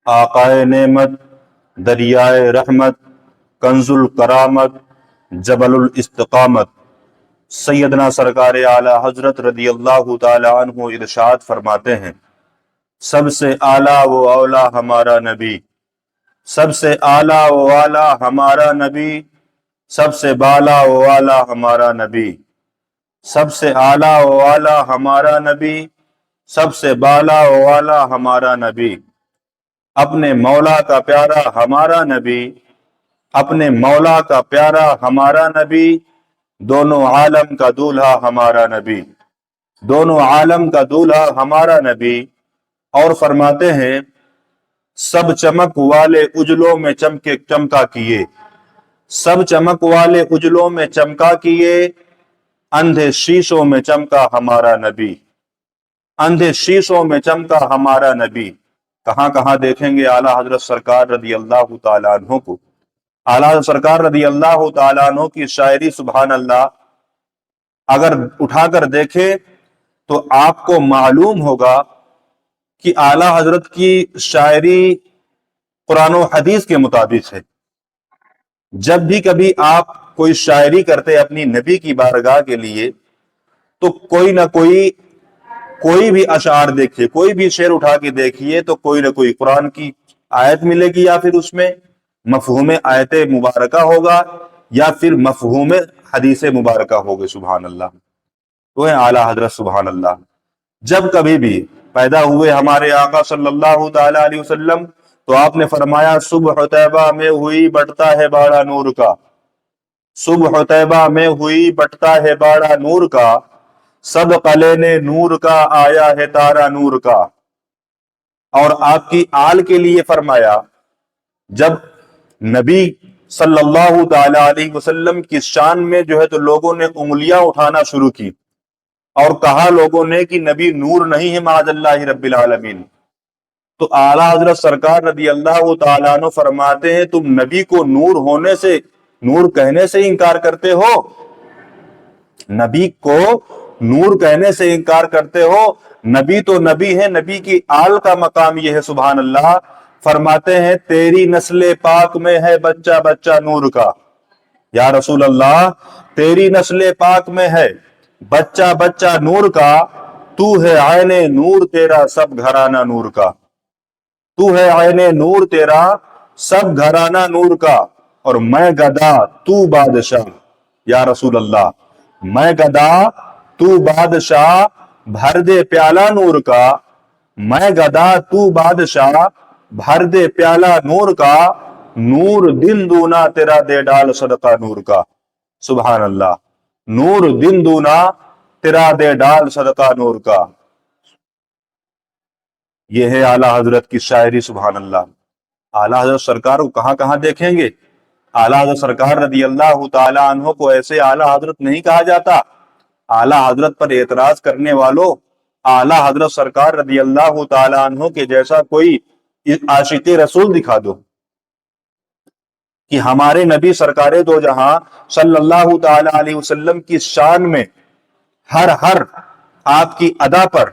آقائے نعمت، دریائے رحمت، کنز الکرامت، جبل الاستقامت، سیدنا سرکار اعلی حضرت رضی اللہ تعالی عنہ ارشاد فرماتے ہیں، سب سے اعلیٰ و اولا ہمارا نبی، سب سے اعلیٰ و اعلیٰ ہمارا نبی، سب سے بالا و اعلیٰ ہمارا نبی، سب سے اعلیٰ و اعلیٰ ہمارا نبی، سب سے بالا و اعلیٰ ہمارا نبی، اپنے مولا کا پیارا ہمارا نبی، اپنے مولا کا پیارا ہمارا نبی، دونوں عالم کا دولہا ہمارا نبی، دونوں عالم کا دولہا ہمارا نبی۔ اور فرماتے ہیں، سب چمک والے اجلوں میں چمکا کیے، سب چمک والے اجلوں میں چمکا کیے، اندھے شیشوں میں چمکا ہمارا نبی، اندھے شیشوں میں چمکا ہمارا نبی۔ کہاں کہاں دیکھیں گے اعلیٰ حضرت سرکار رضی اللہ تعالیٰ عنہ کو، اعلیٰ حضرت سرکار رضی اللہ تعالیٰ عنہ کی شاعری سبحان اللہ اگر اٹھا کر دیکھیں تو آپ کو معلوم ہوگا کہ اعلیٰ حضرت کی شاعری قرآن و حدیث کے مطابق ہے۔ جب بھی کبھی آپ کوئی شاعری کرتے اپنی نبی کی بارگاہ کے لیے تو کوئی نہ کوئی بھی اشعار دیکھیے، کوئی بھی شعر اٹھا کے دیکھیے تو کوئی نہ کوئی قرآن کی آیت ملے گی، یا پھر اس میں مفہوم آیت مبارکہ ہوگا، یا پھر مفہوم حدیث مبارکہ ہوگی۔ سبحان اللہ، وہ ہے اعلیٰ حضرت سبحان اللہ۔ جب کبھی بھی پیدا ہوئے ہمارے آقا صلی اللہ تعالی علیہ وسلم تو آپ نے فرمایا، صبح طیبہ میں ہوئی بٹتا ہے باڑا نور کا، صبح طیبہ میں ہوئی بٹتا ہے باڑا نور کا، صدقہ لینے نور کا آیا ہے تارا نور کا۔ اور آپ کی آل کے لیے فرمایا، جب نبی صلی اللہ تعالی علیہ وسلم کی شان میں جو ہے تو لوگوں نے انگلیاں اٹھانا شروع کی اور کہا لوگوں نے کہ نبی نور نہیں ہے معاذ اللہ رب العالمین، تو اعلیٰ حضرت سرکار رضی اللہ تعالیٰ عنہ فرماتے ہیں، تم نبی کو نور ہونے سے، نور کہنے سے انکار کرتے ہو، نبی کو نور کہنے سے انکار کرتے ہو، نبی تو نبی ہے، نبی کی آل کا مقام یہ ہے۔ سبحان اللہ، فرماتے ہیں، تیری نسل پاک میں ہے بچہ بچہ نور کا، یا رسول اللہ تیری نسل پاک میں ہے بچہ بچہ نور کا، تو ہے عین نور تیرا سب گھرانہ نور کا، تو ہے عین نور تیرا سب گھرانہ نور کا، اور میں گدا تو بادشاہ، یا رسول اللہ میں گدا تو بادشاہ، بھر دے پیالہ نور کا، میں گدا تو بادشاہ، بھر دے پیالہ نور کا، نور دن دونا تیرا دے ڈال صدقہ نور کا۔ سبحان اللہ، نور دن دونا تیرا دے ڈال صدقہ نور کا۔ یہ ہے اعلیٰ حضرت کی شاعری سبحان اللہ۔ اعلیٰ حضرت سرکار کو کہاں کہاں دیکھیں گے، اعلیٰ حضرت سرکار رضی اللہ تعالی عنہ کو ایسے اعلیٰ حضرت نہیں کہا جاتا۔ اعلیٰ حضرت پر اعتراض کرنے والوں، اعلیٰ حضرت سرکار رضی اللہ تعالی عنہ کے جیسا کوئی عاشق رسول دکھا دو کہ ہمارے نبی سرکار دو جہاں صلی اللہ تعالی علیہ وسلم کی شان میں ہر آپ کی ادا پر،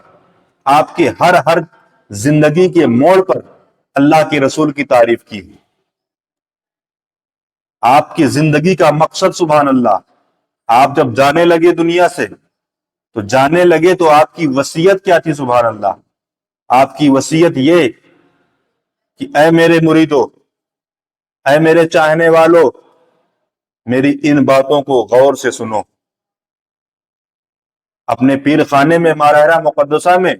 آپ کے ہر زندگی کے موڑ پر اللہ کے رسول کی تعریف کی ہے۔ آپ کی زندگی کا مقصد سبحان اللہ، آپ جب جانے لگے دنیا سے تو جانے لگے تو آپ کی وصیت کیا تھی سبحان اللہ؟ آپ کی وصیت یہ کہ اے میرے مریدو، اے میرے چاہنے والو، میری ان باتوں کو غور سے سنو۔ اپنے پیر خانے میں ماہرہ مقدسہ میں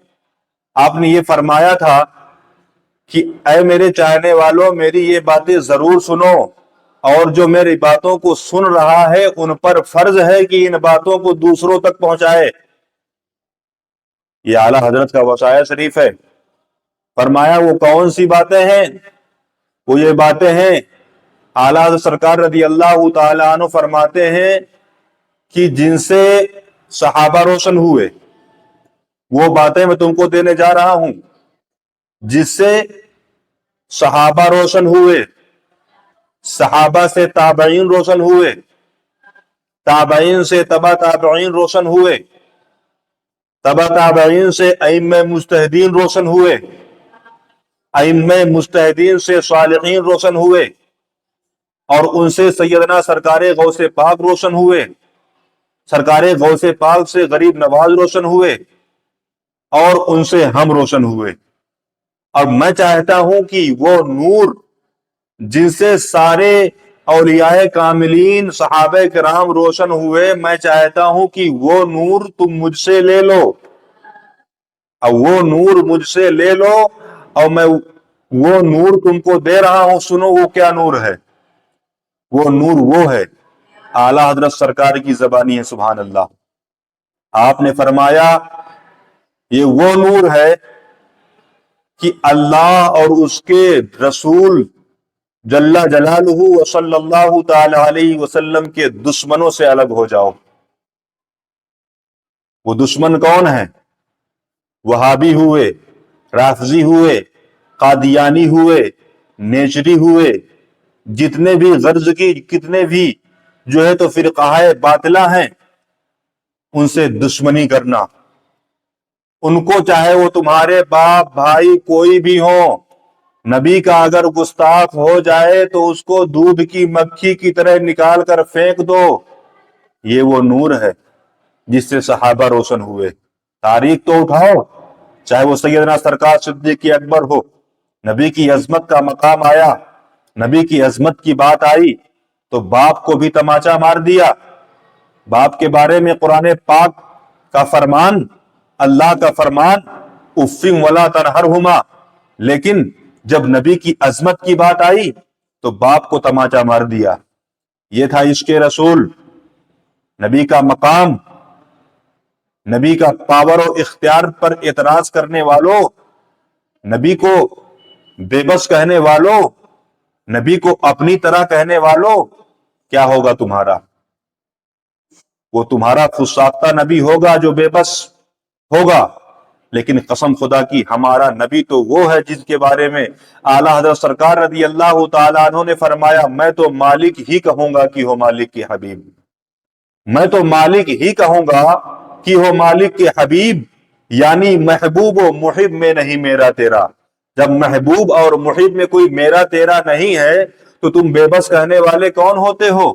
آپ نے یہ فرمایا تھا کہ اے میرے چاہنے والوں، میری یہ باتیں ضرور سنو، اور جو میری باتوں کو سن رہا ہے ان پر فرض ہے کہ ان باتوں کو دوسروں تک پہنچائے۔ یہ اعلیٰ حضرت کا وصیہ شریف ہے۔ فرمایا وہ کون سی باتیں ہیں؟ وہ یہ باتیں ہیں، اعلیٰ حضرت سرکار رضی اللہ تعالی عنہ فرماتے ہیں کہ جن سے صحابہ روشن ہوئے، وہ باتیں میں تم کو دینے جا رہا ہوں جس سے صحابہ روشن ہوئے، صحابہ سے تابعین روشن ہوئے، تابعین سے تبع تابعین روشن ہوئے، تبع تابعین سے ائمہ مجتہدین روشن ہوئے، ائمہ مجتہدین سے صالحین روشن ہوئے، اور ان سے سیدنا سرکار غوث پاک روشن ہوئے، سرکار غوث پاک سے غریب نواز روشن ہوئے، اور ان سے ہم روشن ہوئے۔ اور میں چاہتا ہوں کہ وہ نور جن سے سارے اولیاء کاملین صحابہ کرام روشن ہوئے، میں چاہتا ہوں کہ وہ نور تم مجھ سے لے لو، اور وہ نور مجھ سے لے لو، اور میں وہ نور تم کو دے رہا ہوں۔ سنو وہ کیا نور ہے؟ وہ نور وہ ہے، اعلیٰ حضرت سرکار کی زبانی ہے، سبحان اللہ۔ آپ نے فرمایا یہ وہ نور ہے کہ اللہ اور اس کے رسول جل جلالہ و صلی اللہ تعالی علیہ وسلم کے دشمنوں سے الگ ہو جاؤ۔ وہ دشمن کون ہیں؟ وہابی ہوئے، رافضی ہوئے، قادیانی ہوئے، نیچری ہوئے، جتنے بھی غرض کی کتنے بھی جو ہے تو فرقہ باطلہ ہیں، ان سے دشمنی کرنا۔ ان کو چاہے وہ تمہارے باپ بھائی کوئی بھی ہو، نبی کا اگر گستاخ ہو جائے تو اس کو دودھ کی مکھی کی طرح نکال کر پھینک دو۔ یہ وہ نور ہے جس سے صحابہ روشن ہوئے۔ تاریخ تو اٹھاؤ، چاہے وہ سیدنا سرکار صدیق اکبر ہو، نبی کی عظمت کا مقام آیا، نبی کی عظمت کی بات آئی تو باپ کو بھی تماچا مار دیا۔ باپ کے بارے میں قرآن پاک کا فرمان، اللہ کا فرمان، اف ولا تنہرہما، لیکن جب نبی کی عظمت کی بات آئی تو باپ کو تماچا مار دیا۔ یہ تھا عشق رسول، نبی کا مقام، نبی کا پاور و اختیار پر اعتراض کرنے والوں، نبی کو بے بس کہنے والوں، نبی کو اپنی طرح کہنے والوں، کیا ہوگا تمہارا؟ وہ تمہارا خود ساختہ نبی ہوگا جو بے بس ہوگا، لیکن قسم خدا کی ہمارا نبی تو وہ ہے جس کے بارے میں اعلیٰ حضرت سرکار رضی اللہ تعالیٰ عنہ نے فرمایا، میں تو مالک ہی کہوں گا کہ ہو مالک کے حبیب، میں تو مالک ہی کہوں گا کہ ہو مالک کے حبیب، یعنی محبوب و محب میں نہیں میرا تیرا۔ جب محبوب اور محب میں کوئی میرا تیرا نہیں ہے تو تم بے بس کہنے والے کون ہوتے ہو؟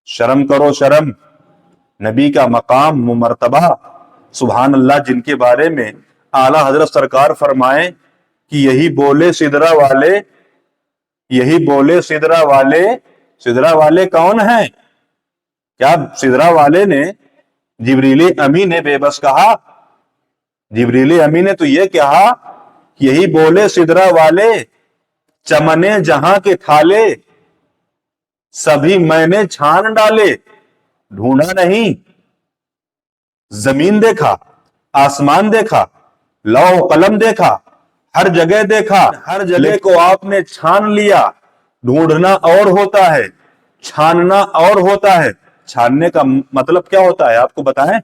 شرم کرو شرم۔ نبی کا مقام و مرتبہ، سبحان اللہ، جن کے بارے میں اعلیٰ حضرت سرکار فرمائیں کہ یہی بولے سدرہ والے، یہی بولے سدرہ والے۔ سدرہ والے کون ہیں؟ کیا سدرہ والے نے جبریل امین نے بے بس کہا؟ جبریل امین نے تو یہ کہا کہ یہی بولے سدرہ والے، چمنے جہاں کے تھالے سبھی میں نے چھان ڈالے۔ ڈھونڈا نہیں، زمین دیکھا، آسمان دیکھا، لوح قلم دیکھا، ہر جگہ دیکھا، ہر جگہ کو آپ نے چھان لیا۔ ڈھونڈنا اور ہوتا ہے، چھاننا اور ہوتا ہے۔ چھاننے کا مطلب کیا ہوتا ہے آپ کو بتائیں؟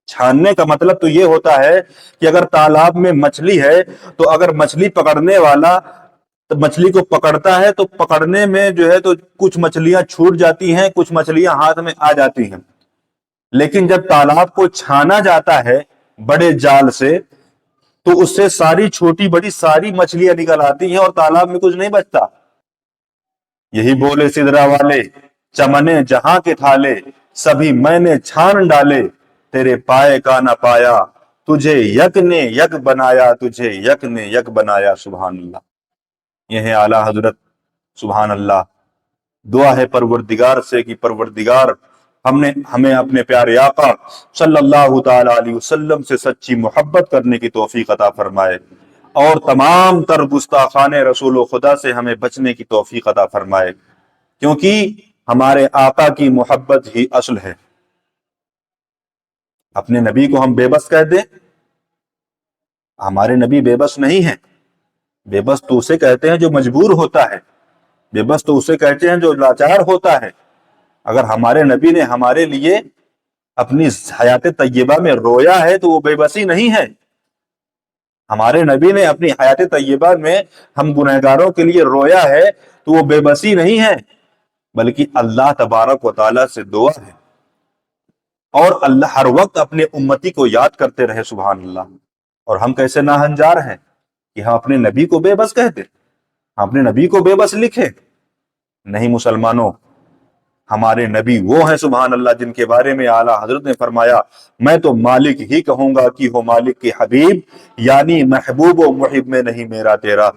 چھاننے کا مطلب تو یہ ہوتا ہے کہ اگر تالاب میں مچھلی ہے تو اگر مچھلی پکڑنے والا مچھلی کو پکڑتا ہے تو پکڑنے میں جو ہے تو کچھ مچھلیاں چھوٹ جاتی ہیں، کچھ مچھلیاں ہاتھ میں آ جاتی ہیں، لیکن جب تالاب کو چھانا جاتا ہے بڑے جال سے تو اس سے ساری چھوٹی بڑی ساری مچھلیاں نکل آتی ہیں اور تالاب میں کچھ نہیں بچتا۔ یہی بولے سدرہ والے، چمنے جہاں کے تھالے سبھی میں نے چھان ڈالے، تیرے پائے کا نہ پایا تجھے یک نے یک بنایا، تجھے یک نے یک بنایا۔ سبحان اللہ، یہ ہے اعلیٰ حضرت، سبحان اللہ۔ دعا ہے پروردگار سے کہ پروردگار ہمیں اپنے پیارے آقا صلی اللہ تعالی علیہ وسلم سے سچی محبت کرنے کی توفیق عطا فرمائے، اور تمام تر گستاخان رسول و خدا سے ہمیں بچنے کی توفیق عطا فرمائے، کیونکہ ہمارے آقا کی محبت ہی اصل ہے۔ اپنے نبی کو ہم بے بس کہہ دیں، ہمارے نبی بے بس نہیں ہیں۔ بے بس تو اسے کہتے ہیں جو مجبور ہوتا ہے، بے بس تو اسے کہتے ہیں جو لاچار ہوتا ہے۔ اگر ہمارے نبی نے ہمارے لیے اپنی حیات طیبہ میں رویا ہے تو وہ بے بسی نہیں ہے۔ ہمارے نبی نے اپنی حیات طیبہ میں ہم گنہگاروں کے لیے رویا ہے تو وہ بے بسی نہیں ہے، بلکہ اللہ تبارک و تعالیٰ سے دعا ہے، اور اللہ ہر وقت اپنے امتی کو یاد کرتے رہے، سبحان اللہ۔ اور ہم کیسے ناہنجار ہیں، کہ ہم اپنے نبی کو بے بس کہتے، ہم اپنے نبی کو بے بس لکھے؟ نہیں مسلمانوں، ہمارے نبی وہ ہیں سبحان اللہ جن کے بارے میں اعلیٰ حضرت نے فرمایا میں تو مالک ہی کہوں گا کہ ہو مالک کے حبیب، یعنی محبوب و محب میں نہیں میرا تیرا۔